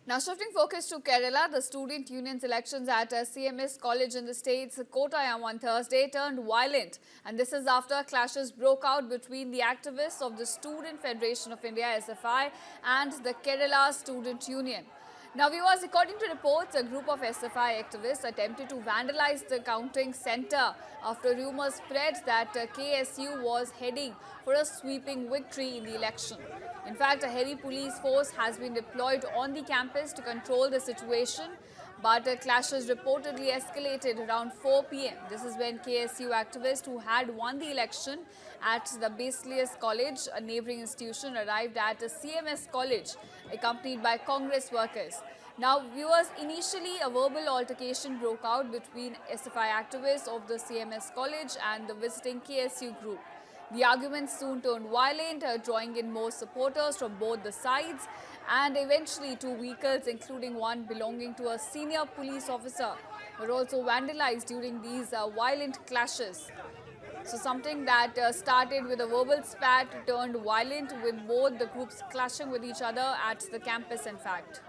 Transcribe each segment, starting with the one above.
Now shifting focus to Kerala, the student union's elections at CMS College in the state's Kottayam on Thursday turned violent, and this is after clashes broke out between the activists of the Student Federation of India SFI and the Kerala Student Union. Now viewers, according to reports, a group of SFI activists attempted to vandalize the counting centre after rumours spread that KSU was heading for a sweeping victory in the election. In fact, a heavy police force has been deployed on the campus to control the situation, but clashes reportedly escalated around 4 p.m. This is when KSU activists who had won the election at the Basilius College, a neighbouring institution, arrived at CMS College, accompanied by Congress workers. Now, viewers, initially a verbal altercation broke out between SFI activists of the CMS College and the visiting KSU group. The arguments soon turned violent, drawing in more supporters from both the sides, and eventually two vehicles, including one belonging to a senior police officer, were also vandalized during these violent clashes. So something that started with a verbal spat turned violent, with both the groups clashing with each other at the campus, in fact.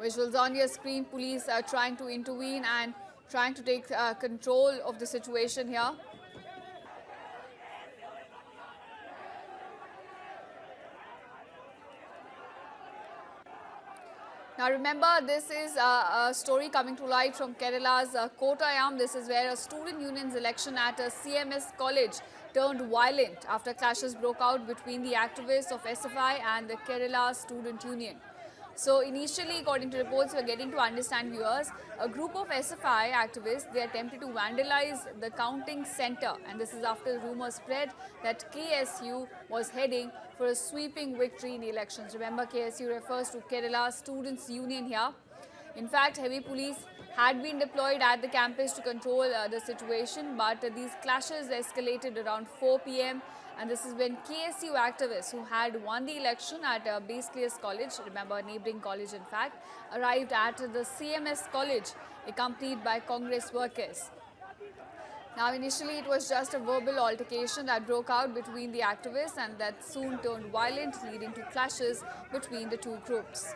Visuals on your screen, police are trying to intervene and trying to take control of the situation here. Now remember, this is a story coming to light from Kerala's Kottayam. This is where a student union's election at a CMS college turned violent after clashes broke out between the activists of SFI and the Kerala Student Union. So initially, according to reports, we are getting to understand, viewers, a group of SFI activists, they attempted to vandalize the counting centre, and this is after rumours spread that KSU was heading for a sweeping victory in the elections. Remember, KSU refers to Kerala Students Union here. In fact, heavy police had been deployed at the campus to control the situation, but these clashes escalated around 4 p.m. and this is when KSU activists who had won the election at Basilius College, remember a neighbouring college in fact, arrived at the CMS College accompanied by Congress workers. Now initially it was just a verbal altercation that broke out between the activists and that soon turned violent, leading to clashes between the two groups.